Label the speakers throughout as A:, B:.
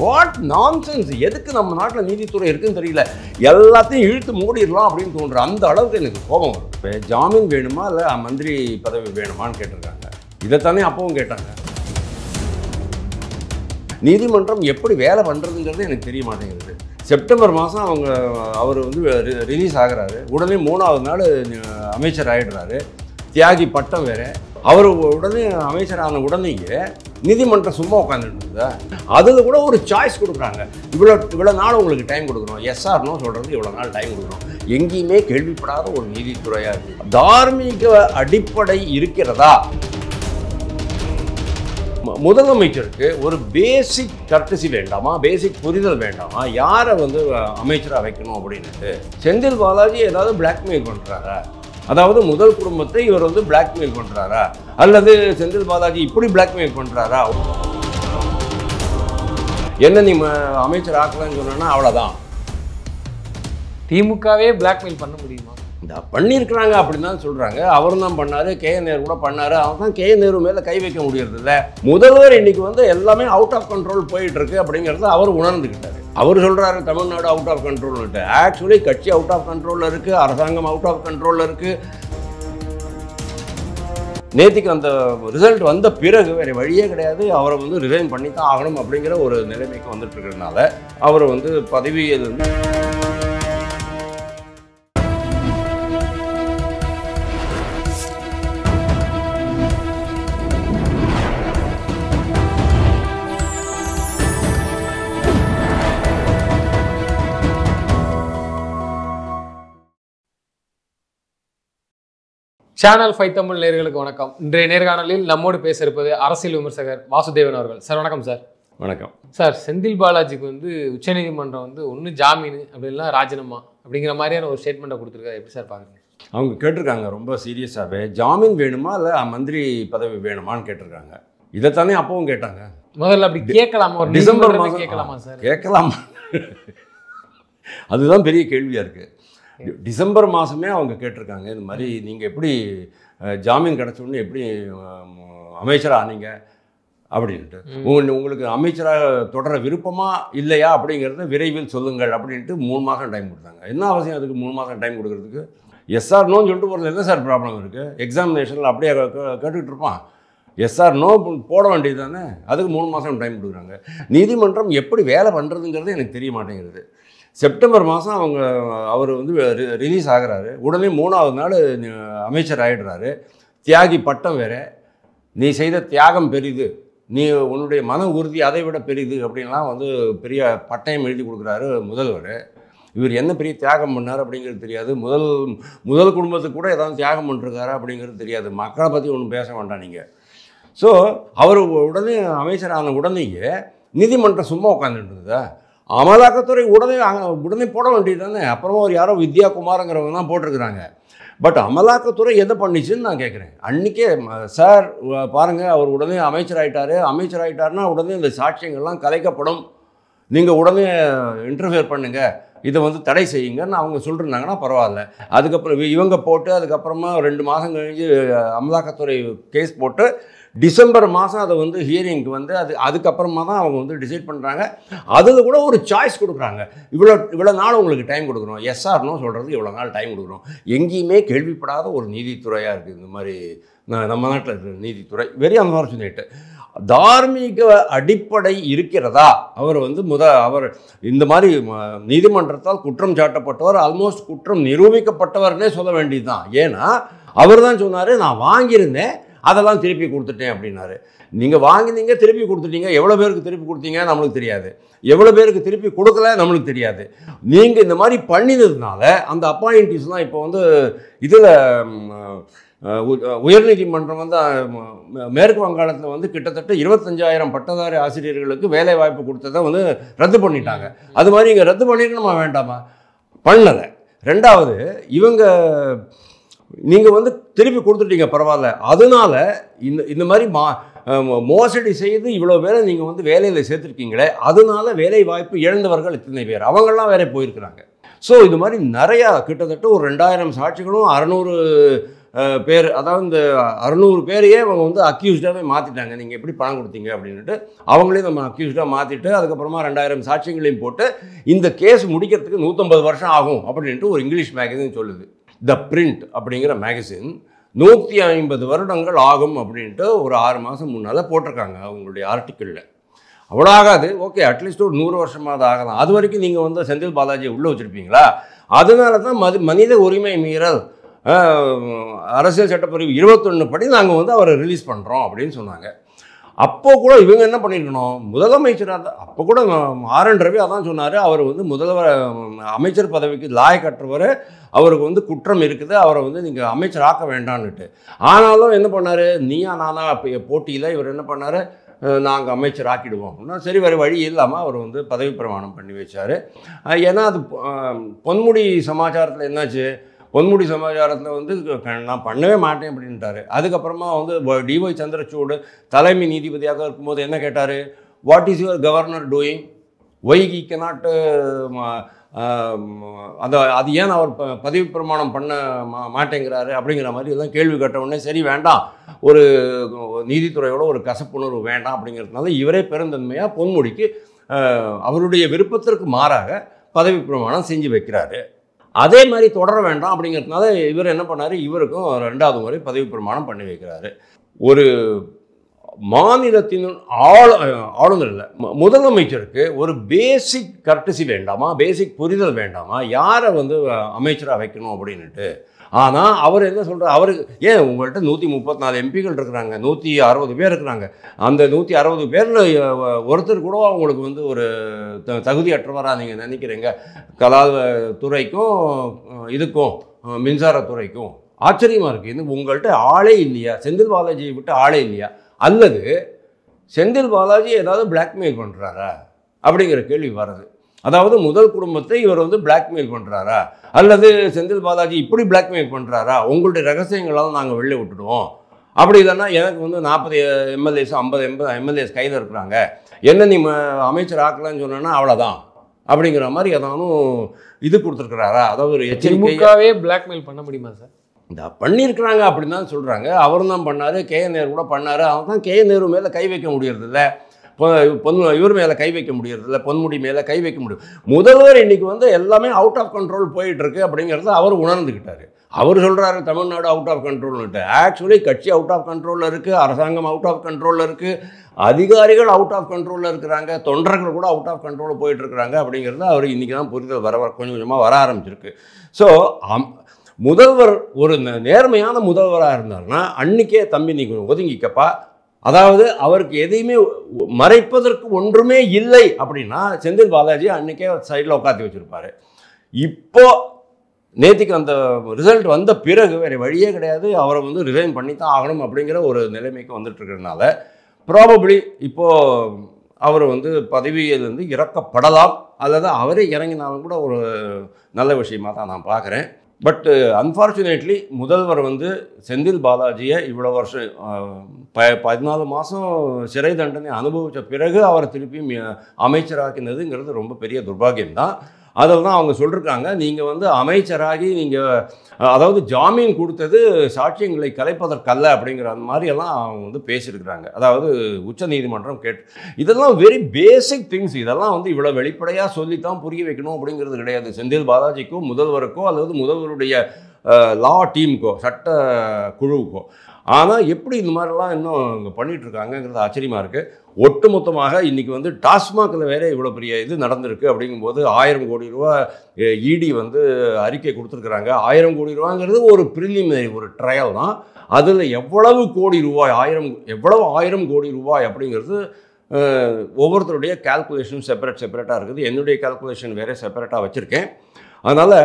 A: What nonsense! எதுக்கு நம்ம நாட்டில் நீதித்துறை இருக்குன்னு தெரியல. எல்லாத்தையும் இழுத்து மூடிடலாம் அப்படின்னு தோன்ற அந்த அளவுக்கு எனக்கு கோபம் வரும். இப்போ ஜாமீன் வேணுமா இல்லை மந்திரி பதவி வேணுமான்னு கேட்டிருக்காங்க. இதைத்தானே அப்பவும் கேட்டாங்க. நீதிமன்றம் எப்படி வேலை பண்ணுறதுங்கிறது எனக்கு தெரிய மாட்டேங்குது. செப்டம்பர் மாதம் அவர் வந்து ரிலீஸ் ஆகிறாரு. உடனே 3வது நாள் அமைச்சர் ஆகிடுறாரு. தியாகி பட்டம் வேறு. அவர் உடனே அமைச்சரான உடனேயே நீதிமன்றம் சும்மா உட்காந்துட்டு இருக்குதா? அதில் கூட ஒரு சாய்ஸ் கொடுக்குறாங்க. இவ்வளோ நாள் உங்களுக்கு டைம் கொடுக்குறோம். எஸ்ஆர்னோ சொல்கிறது இவ்வளோ நாள் டைம் கொடுக்குறோம். எங்கேயுமே கேள்விப்படாத ஒரு நீதித்துறையாக இருக்குது. தார்மீக அடிப்படை இருக்கிறதா? முதலமைச்சருக்கு ஒரு பேசிக் கர்டசி வேண்டாமா? பேசிக் புரிதல் வேண்டாமா? யாரை வந்து அமைச்சராக வைக்கணும் அப்படின்ட்டு செந்தில் பாலாஜி ஏதாவது பிளாக்மெயில் பண்ணுறாரா? அதாவது முதல் குடும்பத்தை இவர் வந்து பிளாக்மெயில் பண்ணுறாரா? அல்லது செந்தில் பாலாஜி இப்படி பிளாக்மெயில் பண்ணுறாரா? என்ன நீ அமைச்சர் ஆக்கலன்னு சொன்னா அவ்வளோதான்.
B: திமுகவே பிளாக்மெயில் பண்ண முடியுமா?
A: பண்ணியிருக்கிறாங்க அப்படின்னு தான் சொல்கிறாங்க. அவரும் தான் பண்ணார். KN நேரு கூட பண்ணார். அவன் தான் KN நேரு மேலே கை வைக்க முடியறது இல்லை. முதல்வர் இன்னைக்கு வந்து எல்லாமே அவுட் ஆஃப் கண்ட்ரோல் போயிட்டுருக்கு அப்படிங்கிறத அவர் உணர்ந்துக்கிட்டார். அவர் சொல்கிறாரு தமிழ்நாடு அவுட் ஆஃப் கண்ட்ரோல்னுட்டு. ஆக்சுவலி கட்சி அவுட் ஆஃப் கண்ட்ரோலில் இருக்குது. அரசாங்கம் அவுட் ஆஃப் கண்ட்ரோலில் இருக்குது. நேற்றுக்கு அந்த ரிசல்ட் வந்த பிறகு வேறு வழியே கிடையாது. அவரை வந்து ரிசைன் பண்ணி தான் ஆகணும் அப்படிங்கிற ஒரு நிலைமைக்கு வந்துட்டு இருக்கிறதுனால அவர் வந்து பதவியில்
B: சேனல் 5 தமிழ் நேயர்களுக்கு வணக்கம். இன்றைய நேர்காணலில் நம்மோடு பேச இருப்பது அரசியல் விமர்சகர் வாசுதேவன் அவர்கள். சார் வணக்கம். சார்
A: வணக்கம்.
B: சார், செந்தில் பாலாஜிக்கு வந்து உச்சநீதிமன்றம் வந்து ஒன்று ஜாமீன் அப்படின்லாம் ராஜினாமா அப்படிங்கிற மாதிரியான ஒரு ஸ்டேட்மெண்ட்டை கொடுத்துருக்காரு. எப்படி சார் பார்க்குறீங்க?
A: அவங்க கேட்டிருக்காங்க ரொம்ப சீரியஸாகவே. ஜாமீன் வேணுமா இல்லை மந்திரி பதவி வேணுமான்னு கேட்டிருக்காங்க. இதைத்தானே அப்பவும் கேட்டாங்க.
B: முதல்ல அப்படி கேட்கலாமா? ஒரு
A: டிசம்பர் மாதம்
B: கேட்கலாமா சார்?
A: கேட்கலாமா? அதுதான் பெரிய கேள்வியாக இருக்குது. டிசம்பர் மாதமே அவங்க கேட்டிருக்காங்க. இந்த மாதிரி நீங்கள் எப்படி ஜாமீன் கிடச்சோன்னு எப்படி அமைச்சராக ஆனீங்க அப்படின்ட்டு. உங்களுக்கு அமைச்சராக தொடர விருப்பமா இல்லையா அப்படிங்கிறத விரைவில் சொல்லுங்கள் அப்படின்ட்டு 3 மாதம் டைம் கொடுத்தாங்க. என்ன அவசியம் அதுக்கு 3 மாதம் டைம் கொடுக்கறதுக்கு? எஸ்ஆர் நோன்னு சொல்லிட்டு போகிறது என்ன சார் ப்ராப்ளம் இருக்குது? எக்ஸாமினேஷனில் அப்படியே கேட்டுக்கிட்டு இருப்பான். எஸ்ஆர் நோ போட வேண்டியது தானே. அதுக்கு 3 மாதம் டைம் கொடுக்குறாங்க. நீதிமன்றம் எப்படி வேலை பண்ணுறதுங்கிறது எனக்கு தெரிய மாட்டேங்கிறது. செப்டம்பர் மாதம் அவர் வந்து ரிலீஸ் ஆகிறாரு. உடனே 3வது நாள் அமைச்சர் ஆகிடுறாரு. தியாகி பட்டம் வேறு. நீ செய்த தியாகம் பெரிது, நீ உன்னுடைய மன உறுதி அதை விட பெரிது அப்படின்லாம் வந்து பெரிய பட்டயம் எழுதி கொடுக்குறாரு முதல்வர். இவர் என்ன பெரிய தியாகம் பண்ணார் அப்படிங்கிறது தெரியாது. முதல் குடும்பத்துக்கு கூட ஏதாவது தியாகம் பண்ணிருக்காரு அப்படிங்கிறது தெரியாது. மக்களை பற்றி ஒன்றும் பேச வேண்டாம் நீங்கள். ஸோ அவர் உடனே அமைச்சரான உடனேயே நீதிமன்றம் சும்மா உட்காந்துட்டு இருந்ததா? அமலாக்கத்துறை உடனே போட வேண்டியது தானே. அப்புறமா ஒரு யாரோ வித்யா குமாருங்கிறவங்க தான் போட்டிருக்கிறாங்க. பட் அமலாக்கத்துறை எதை பண்ணிச்சுன்னு நான் கேட்குறேன். அன்றைக்கே சார் பாருங்கள், அவர் உடனே அமைச்சர் ஆகிட்டாருன்னா உடனே இந்த சாட்சியங்கள்லாம் கலைக்கப்படும், நீங்கள் உடனே இன்டர்ஃபியர் பண்ணுங்கள், இதை வந்து தடை செய்யுங்கன்னு அவங்க சொல்லிருந்தாங்கன்னா பரவாயில்ல. அதுக்கப்புறம் இவங்க போட்டு அதுக்கப்புறமா 2 மாதம் கழிஞ்சு அமலாக்கத்துறை கேஸ் போட்டு டிசம்பர் மாதம் அதை வந்து ஹியரிங்க்கு வந்து அதுக்கப்புறமா தான் அவங்க வந்து டிசைட் பண்ணுறாங்க. அதில் கூட ஒரு சாய்ஸ் கொடுக்குறாங்க. இவ்வளோ நாள் உங்களுக்கு டைம் கொடுக்குறோம். எஸ்ஆர்னோ சொல்கிறது இவ்வளோ நாள் டைம் கொடுக்குறோம். எங்கேயுமே கேள்விப்படாத ஒரு நீதித்துறையாக இருக்குது இந்த மாதிரி நம்ம நாட்டில் இருக்கிற நீதித்துறை. வெரி அன்ஃபார்ச்சுனேட்டு. தார்மீக அடிப்படை இருக்கிறதா? அவர் வந்து அவர் இந்த மாதிரி நீதிமன்றத்தால் குற்றம் சாட்டப்பட்டவர், ஆல்மோஸ்ட் குற்றம் நிரூபிக்கப்பட்டவர்னே சொல்ல வேண்டியது தான். ஏன்னா அவர் தான் சொன்னார், நான் வாங்கியிருந்தேன், அதெல்லாம் திருப்பி கொடுத்துட்டேன் அப்படின்னாரு. நீங்கள் வாங்கினீங்க, திருப்பி கொடுத்துட்டீங்க. எவ்வளோ பேருக்கு திருப்பி கொடுத்தீங்க நம்மளுக்கு தெரியாது. எவ்வளோ பேருக்கு திருப்பி கொடுக்கல நம்மளுக்கு தெரியாது. நீங்கள் இந்த மாதிரி பண்ணினதுனால அந்த அப்பாயிண்டிஸ்லாம் இப்போ வந்து இதில் உயர்நீதிமன்றம் வந்து மேற்கு வங்காளத்தில் வந்து கிட்டத்தட்ட 25,000 பட்டதாரி ஆசிரியர்களுக்கு வேலை வாய்ப்பு கொடுத்ததை வந்து ரத்து பண்ணிட்டாங்க. அது மாதிரி இங்கே ரத்து பண்ணிருக்கணுமா வேண்டாமா? பண்ணலை. 2வது நீங்கள் வந்து திருப்பி கொடுத்துட்டீங்க, பரவாயில்ல. அதனால இந்த மாதிரி மோசடி செய்து இவ்வளோ பேரை நீங்கள் வந்து வேலையில் சேர்த்துருக்கீங்களே, அதனால வேலை வாய்ப்பு இழந்தவர்கள் இத்தனை பேர், அவங்கெல்லாம் வேற போயிருக்கிறாங்க. ஸோ இது மாதிரி நிறையா கிட்டத்தட்ட ஒரு 2000 சாட்சிகளும் 600 பேர், அதாவது இந்த 600 பேரையே அவங்க வந்து அக்யூஸ்டாகவே மாற்றிட்டாங்க. நீங்கள் எப்படி பணம் கொடுத்தீங்க அப்படின்ட்டு அவங்களையும் நம்ம அக்யூஸ்டாக மாற்றிட்டு அதுக்கப்புறமா 2000 சாட்சியங்களையும் போட்டு இந்த கேஸ் முடிக்கிறதுக்கு 150 வருஷம் ஆகும் அப்படின்ட்டு ஒரு இங்கிலீஷ் மேகசின் சொல்லுது. த பிரிண்ட் அப்படிங்கிற மேகசின் 150 வருடங்கள் ஆகும் அப்படின்ட்டு ஒரு 6 மாதம் முன்னால் போட்டிருக்காங்க அவங்களுடைய ஆர்டிக்கிளில். அவ்வளோ ஆகாது, ஓகே, அட்லீஸ்ட் ஒரு 100 வருஷமாவது ஆகலாம். அது வரைக்கும் நீங்கள் வந்து செந்தில் பாலாஜியை உள்ளே வச்சுருப்பீங்களா? அதனால தான் மனித உரிமை மீறல் அரசியல் சட்டப்பிரிவு 21 படி நாங்கள் வந்து அவரை ரிலீஸ் பண்ணுறோம் அப்படின்னு சொன்னாங்க. அப்போது கூட இவங்க என்ன பண்ணியிருக்கணும், முதலமைச்சராக தான் அப்போ கூட ஆர்.என். ரவி அதான் சொன்னார், அவர் வந்து முதல்வர் அமைச்சர் பதவிக்கு லாயக்கற்றவர், அவருக்கு வந்து குற்றம் இருக்குது, அவரை வந்து நீங்கள் அமைச்சர் ஆக்க வேண்டான்னுட்டு. ஆனாலும் என்ன பண்ணார், நீயா நானா போட்டியில் இவர் என்ன பண்ணார், நாங்கள் அமைச்சர் ஆக்கிடுவோம் அப்படின்னா சரி, வேறு வழி இல்லாமல் அவர் வந்து பதவி பிரமாணம் பண்ணி வச்சார். ஏன்னா அது பொன்முடி சமாச்சாரத்தில் என்னாச்சு, பொன்முடி சமாச்சாரத்தில் வந்து நான் பண்ணவே மாட்டேன் அப்படின்ட்டார். அதுக்கப்புறமா வந்து டிஒய் சந்திரசூட் தலைமை நீதிபதியாக இருக்கும்போது என்ன கேட்டார், what is your governor doing, why he cannot அது ஏன் அவர் பதவி பிரமாணம் பண்ண மாட்டேங்கிறாரு அப்படிங்கிற மாதிரி எல்லாம் கேள்வி கேட்ட உடனே சரி வேண்டாம், ஒரு நீதித்துறையோட ஒரு கசப்புணர்வு வேண்டாம் அப்படிங்கிறதுனால இவரே பெருந்தன்மையாக பொன்முடிக்கு அவருடைய விருப்பத்திற்கு மாறாக பதவி பிரமாணம் செஞ்சு வைக்கிறாரு. அதே மாதிரி தொடர வேண்டாம் அப்படிங்கிறதுனால இவர் என்ன பண்ணார், இவருக்கும் 2வது முறை பதவி பிரமாணம் பண்ணி வைக்கிறாரு. ஒரு மாநிலத்தின் ஆளுநர் இல்லை, முதலமைச்சருக்கு ஒரு பேசிக் கர்டசி வேண்டாமா, பேசிக் புரிதல் வேண்டாமா, யாரை வந்து அமைச்சராக வைக்கணும் அப்படின்ட்டு. ஆனால் அவர் என்ன சொல்கிறார், அவருக்கு ஏன் உங்கள்கிட்ட 134 எம்பிகள் இருக்கிறாங்க, 160 பேர் இருக்கிறாங்க, அந்த 160 பேரில் ஒருத்தர் கூட அவங்களுக்கு வந்து ஒரு தகுதியற்றவராக நீங்கள் நினைக்கிறீங்க, கலாத்துறைக்கும் இதுக்கும் மின்சாரத்துறைக்கும். ஆச்சரியமாக இருக்குது, இது உங்கள்கிட்ட ஆளே இல்லையா, செந்தில் பாலாஜியை விட்டு ஆளே இல்லையா, அல்லது செந்தில் பாலாஜி ஏதாவது பிளாக்மெயில் பண்ணுறாரா அப்படிங்கிற கேள்வி வருது. அதாவது முதல் குடும்பத்தை இவர் வந்து பிளாக்மெயில் பண்ணுறாரா, அல்லது செந்தில் பாலாஜி இப்படி பிளாக்மெயில் பண்ணுறாரா, உங்களுடைய ரகசியங்களால் நாங்கள் வெளில விட்டுடுவோம், அப்படி இல்லைன்னா எனக்கு வந்து 40 எம்எல்ஏஸ் 50 எம்எல்ஏஸ் கையில் இருக்கிறாங்க, என்ன நீ அமைச்சர் ஆக்கலான்னு சொன்னா அவ்வளோதான் அப்படிங்கிற மாதிரி ஏதானும் இது கொடுத்துருக்குறாரா, அதாவது ஒரு
B: எச்சரிக்கையாகவே பிளாக்மெயில் பண்ண முடியுமா சார்?
A: இந்த பண்ணியிருக்கிறாங்க அப்படின்னு தான் சொல்கிறாங்க. அவரும் தான் பண்ணார், கே.என். நேரு கூட பண்ணார். அவன் தான் கே.என். நேரு மேலே கை வைக்க முடியறதில்ல, இவர் மேலே கை வைக்க முடியறதில்ல, பொன்முடி மேலே கை வைக்க முடியும். முதல்வர் இன்றைக்கி வந்து எல்லாமே அவுட் ஆஃப் கண்ட்ரோல் போயிட்டுருக்கு அப்படிங்கிறத அவர் உணர்ந்துக்கிட்டார். அவர் சொல்கிறாரு தமிழ்நாடு அவுட் ஆஃப் கண்ட்ரோல்னுட்டு. ஆக்சுவலி கட்சி அவுட் ஆஃப் கண்ட்ரோலில் இருக்குது, அரசாங்கம் அவுட் ஆஃப் கண்ட்ரோலில் இருக்குது, அதிகாரிகள் அவுட் ஆஃப் கண்ட்ரோலில் இருக்கிறாங்க, தொண்டர்கள் கூட அவுட் ஆஃப் கண்ட்ரோலில் போயிட்டுருக்குறாங்க அப்படிங்கிறது அவர் இன்றைக்கி தான் புரிதல் கொஞ்சம் கொஞ்சமாக வர ஆரம்பிச்சிருக்கு. ஸோ முதல்வர் ஒரு நேர்மையான முதல்வராக இருந்தாருன்னா அன்றைக்கே தம்பி நீ ஒதுங்கிக்கப்பா, அதாவது அவருக்கு எதையுமே மறைப்பதற்கு ஒன்றுமே இல்லை அப்படின்னா செந்தில் பாலாஜி அன்றைக்கே சைடில் உட்காந்து வச்சுருப்பார். இப்போ நேற்றுக்கு அந்த ரிசல்ட் வந்த பிறகு வேறு வழியே கிடையாது, அவரை வந்து ரிசைன் பண்ணி தான் ஆகணும் அப்படிங்கிற ஒரு நிலைமைக்கு வந்துட்டுருக்கிறதுனால ப்ராபப்ளி இப்போது அவர் வந்து பதவியிலிருந்து இறக்கப்படலாம், அல்லது அவரே இறங்கினாலும் கூட ஒரு நல்ல விஷயமாக தான் நான் பார்க்குறேன். பட் அன்ஃபார்ச்சுனேட்லி முதல்வர் வந்து செந்தில் பாலாஜியை இவ்வளோ வருஷம் 14 மாதம் சிறை தண்டனை அனுபவித்த பிறகு அவரை திருப்பியும் அமைச்சராக்கினதுங்கிறது ரொம்ப பெரிய துர்பாகியம்தான். அதில் தான் அவங்க சொல்லியிருக்காங்க, நீங்கள் வந்து அமைச்சராகி நீங்கள் அதாவது ஜாமீன் கொடுத்தது சாட்சியங்களை கலைப்பதற்கல்ல அப்படிங்கிற அந்த மாதிரியெல்லாம் அவங்க வந்து பேசியிருக்கிறாங்க. அதாவது உச்ச நீதிமன்றம் இதெல்லாம் வெரி பேசிக் திங்ஸ். இதெல்லாம் வந்து இவ்வளோ வெளிப்படையாக சொல்லித்தான் புரிய வைக்கணும் அப்படிங்கிறது கிடையாது செந்தில் பாலாஜிக்கோ முதல்வருக்கோ அல்லது முதல்வருடைய லா டீமுக்கோ சட்ட குழுவுக்கோ. ஆனால் எப்படி இந்த மாதிரிலாம் இன்னும் இங்கே பண்ணிகிட்ருக்காங்கங்கிறது ஆச்சரியமாக இருக்குது. ஒட்டுமொத்தமாக இன்றைக்கி வந்து டாஸ்மாகில் வேறு இவ்வளோ பெரிய இது நடந்திருக்கு அப்படிங்கும்போது 1000 கோடி ரூபா இடி வந்து அறிக்கை கொடுத்துருக்குறாங்க. 1000 கோடி ரூபாங்கிறது ஒரு ப்ரிலிமினரி ஒரு ட்ரையல் தான். அதில் எவ்வளவு கோடி ரூபாய், 1000 கோடி ரூபாய் அப்படிங்கிறது ஒவ்வொருத்தருடைய கால்குலேஷன் செப்பரேட்டாக இருக்குது. என்னுடைய கால்குலேஷன் வேறு செப்பரேட்டாக வச்சுருக்கேன். அதனால்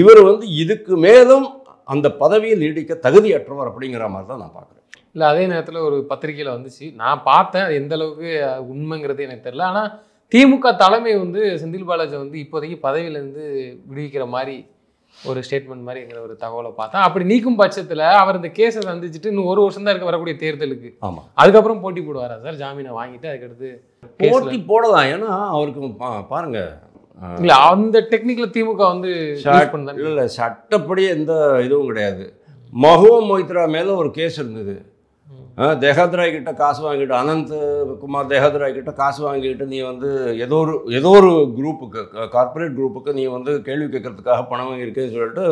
A: இவர் வந்து இதுக்கு மேலும் அந்த பதவியில் நீடிக்க தகுதியற்றவர் அப்படிங்கிற மாதிரி தான் நான் பார்க்குறேன்.
B: இல்லை, அதே நேரத்தில் ஒரு பத்திரிகையில் வந்துச்சு, நான் பார்த்தேன், அது எந்த அளவுக்கு உண்மைங்கிறது எனக்கு தெரியல. ஆனால் திமுக தலைமை வந்து செந்தில் பாலாஜி வந்து இப்போதைக்கு பதவியிலேருந்து விடுவிக்கிற மாதிரி ஒரு ஸ்டேட்மெண்ட் மாதிரிங்கிற ஒரு தகவலை பார்த்தேன். அப்படி நீக்கும் பட்சத்தில் அவர் இந்த கேஸை சந்திச்சுட்டு இன்னும் 1 வருஷம் தான் இருக்க வரக்கூடிய தேர்தலுக்கு.
A: ஆமாம்,
B: அதுக்கப்புறம் போட்டி போடுவாரா சார்? ஜாமீனை வாங்கிட்டு அதுக்கடுத்து
A: போட்டி போடலாம். ஏன்னா அவருக்கு பாருங்கள்,
B: இல்லை அந்த டெக்னிக்கில் திமுக வந்து
A: இல்லை சட்டப்படி எந்த இதுவும் கிடையாது. மஹுவா மொய்த்ரா மேலே ஒரு கேஸ் இருந்தது. தேஹாத்ராய் கிட்ட காசு வாங்கிட்டு, அனந்த் குமார் தேஹாத்ராய் கிட்ட காசு வாங்கிட்டு நீ வந்து ஏதோ ஒரு குரூப்புக்கு, கார்ப்பரேட் குரூப்புக்கு நீ வந்து கேள்வி கேட்கறதுக்காக பணம் வாங்கியிருக்கேன்னு சொல்லிட்டு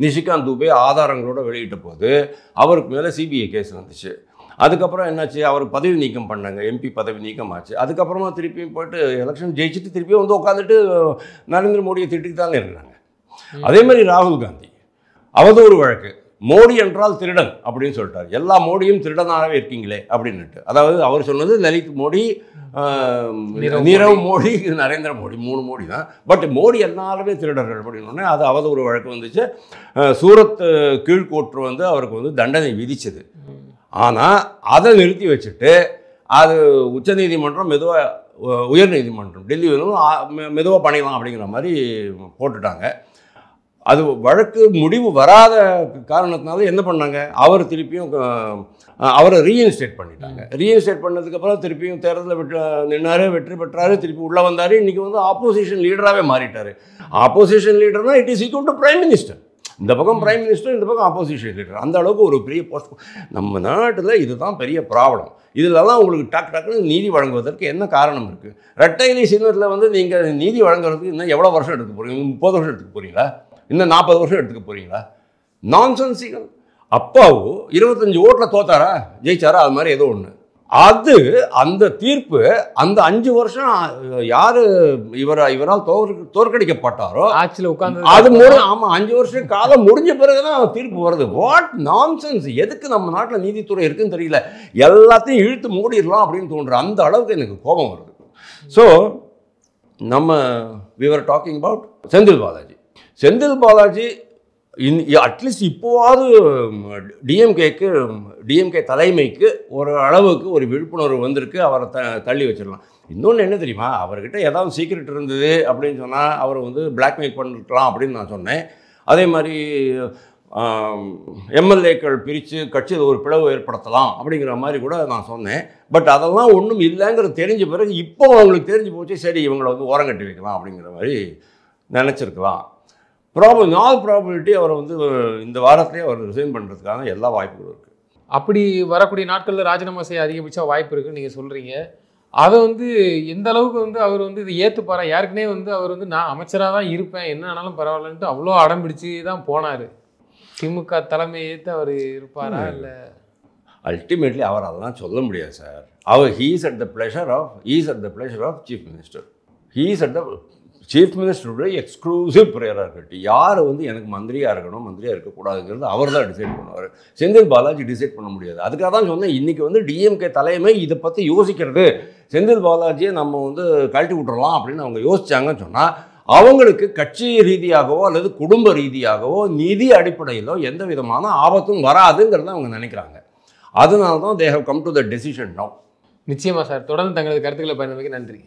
A: நிஷிகாந்த் துபே ஆதாரங்களோட வெளியிட்ட போது அவருக்கு மேலே சிபிஐ கேஸ் வந்துச்சு. அதுக்கப்புறம் என்னாச்சு, அவர் பதவி நீக்கம் பண்ணாங்க, எம்பி பதவி நீக்கம் ஆச்சு. அதுக்கப்புறமா திருப்பியும் போய்ட்டு எலெக்ஷன் ஜெயிச்சுட்டு திருப்பியும் வந்து உட்காந்துட்டு நரேந்திர மோடியை திட்டிட்டு தானே இருக்கிறாங்க. அதே மாதிரி ராகுல் காந்தி அவதூறு வழக்கு, மோடி என்றால் திருடன் அப்படின்னு சொல்லிட்டார். எல்லா மோடியும் திருடனாகவே இருக்கீங்களே அப்படின்னுட்டு. அதாவது அவர் சொன்னது லலித் மோடி, நீரவ் மோடி, நரேந்திர மோடி, 3 மோடி தான். பட் மோடி எல்லாருமே திருடர்கள் அப்படின்னு அது அவதூறு வழக்கு வந்துச்சு. சூரத் கீழ்கோர்ட்டு வந்து அவருக்கு வந்து தண்டனை விதிச்சது. ஆனால் அதை நிறுத்தி வச்சுட்டு அது உச்சநீதிமன்றம் மெதுவாக, உயர்நீதிமன்றம் டெல்லி மெதுவாக பண்ணிடலாம் அப்படிங்கிற மாதிரி போட்டுட்டாங்க. அது வழக்கு முடிவு வராத காரணத்தினால என்ன பண்ணாங்க, அவர் திருப்பியும் அவரை ரீஇன்ஸ்டேட் பண்ணிட்டாங்க. ரீஇன்ஸ்டேட் பண்ணதுக்கப்புறம் திருப்பியும் தேர்தலில் நின்னாரு, வெற்றி பெற்றாரு, திருப்பி உள்ளே வந்தார். இன்றைக்கி வந்து ஆப்போசிஷன் லீடராகவே மாறிட்டார். ஆப்போசிஷன் லீடர்னால் it is equal to prime minister. இந்த பக்கம் பிரைம் மினிஸ்டர், இந்த பக்கம் ஆப்போசிஷன் லீடர். அந்த அளவுக்கு ஒரு பெரிய போஸ்ட். நம்ம நாட்டில் இதுதான் பெரிய ப்ராப்ளம். இதிலெல்லாம் உங்களுக்கு டக்குன்னு நீதி வழங்குவதற்கு என்ன காரணம் இருக்குது? இரட்டை இலை சின்னத்தில் வந்து நீங்கள் நீதி வழங்குறதுக்கு இன்னும் எவ்வளோ வருஷம் எடுத்துக்க போகிறீங்க? 30 வருஷம் எடுத்துக்க போகிறீங்களா? இன்னும் 40 வருஷம் எடுத்துக்க போகிறீங்களா? நான்சென்சிக்கல். அப்பாவு 25 ஓட்டில் தோத்தாரா ஜெயிச்சாரா, அது மாதிரி ஏதோ ஒன்று. அது அந்த தீர்ப்பு அந்த 5 வருஷம் யார் இவரால் தோற்கடிக்கப்பட்டாரோ
B: ஆட்சியில் உட்கார்ந்து
A: அது ஆமாம் 5 வருஷம் காலம் முடிஞ்ச பிறகு தான் தீர்ப்பு வருது. What nonsense! எதுக்கு நம்ம நாட்டில் நீதித்துறை இருக்குன்னு தெரியல. எல்லாத்தையும் இழுத்து மூடிடலாம் அப்படின்னு தோன்ற அந்த அளவுக்கு எனக்கு கோபம் வருது. ஸோ நம்ம we were talking about Senthil Balaji. Senthil Balaji at least இப்போவாவது டிஎம்கே தலைமைக்கு ஒரு அளவுக்கு ஒரு விழிப்புணர்வு வந்திருக்கு. அவரை தள்ளி வச்சிடலாம். இன்னொன்று என்ன தெரியுமா, அவர்கிட்ட ஏதாவது சீக்ரெட் இருந்தது அப்படின்னு சொன்னால் அவரை வந்து பிளாக்மெயில் பண்ணிருக்கலாம் அப்படின்னு நான் சொன்னேன். அதே மாதிரி எம்எல்ஏக்கள் பிரித்து கட்சியில் ஒரு பிளவு ஏற்படுத்தலாம் அப்படிங்கிற மாதிரி கூட நான் சொன்னேன். பட் அதெல்லாம் ஒன்றும் இல்லைங்கிறது தெரிஞ்ச பிறகு இப்போ அவங்களுக்கு தெரிஞ்சு போச்சு, சரி இவங்களை வந்து ஓரங்கட்டி வைக்கலாம் அப்படிங்கிற மாதிரி நினச்சிருக்கலாம். ப்ராபபிலிட்டி அவரை வந்து இந்த வாரத்திலே அவர் ரிசைன் பண்ணுறதுக்கான எல்லா வாய்ப்புகளும் இருக்குது.
B: அப்படி வரக்கூடிய நாட்களில் ராஜினாமா செய்ய அதிகபட்ச வாய்ப்பு இருக்குன்னு நீங்கள் சொல்கிறீங்க. அதை வந்து எந்த அளவுக்கு வந்து அவர் வந்து இது ஏற்றுப்பாரா? யாருக்குனே வந்து அவர் வந்து நான் அமைச்சராக தான் இருப்பேன், என்ன ஆனாலும் பரவாயில்லன்ட்டு அவ்வளோ அடம் பிடிச்சி தான் போனார். திமுக தலைமை ஏற்று அவர் இருப்பாரா? இல்லை
A: அல்டிமேட்லி அவர் அதெல்லாம் சொல்ல முடியாது சார். அவர் he's at the pleasure of chief minister. He's at the chief மினிஸ்டருடைய எக்ஸ்க்ளூசிவ் ப்ரையாரிட்டி. யார் வந்து எனக்கு மந்திரியாக இருக்கணும், மந்திரியாக இருக்கக்கூடாதுங்கிறது அவர் தான் டிசைட் பண்ணுவார். செந்தில் பாலாஜி டிசைட் பண்ண முடியாது. அதுக்காக தான் சொன்னேன், இன்றைக்கி வந்து டிஎம்கே தலைமை இதை பற்றி யோசிக்கிறது. செந்தில் பாலாஜியை நம்ம வந்து கழட்டி விட்டுறலாம் அப்படின்னு அவங்க யோசிச்சாங்கன்னு சொன்னால் அவங்களுக்கு கட்சி ரீதியாகவோ அல்லது குடும்ப ரீதியாகவோ நிதி அடிப்படையிலோ எந்த விதமான ஆபத்தும் வராதுங்கிறத அவங்க நினைக்கிறாங்க. அதனால தான் they have come to the decision now.
B: நிச்சயமாக சார். தொடர்ந்து தங்களது கருத்துக்களை பயன்படுத்தி நன்றி.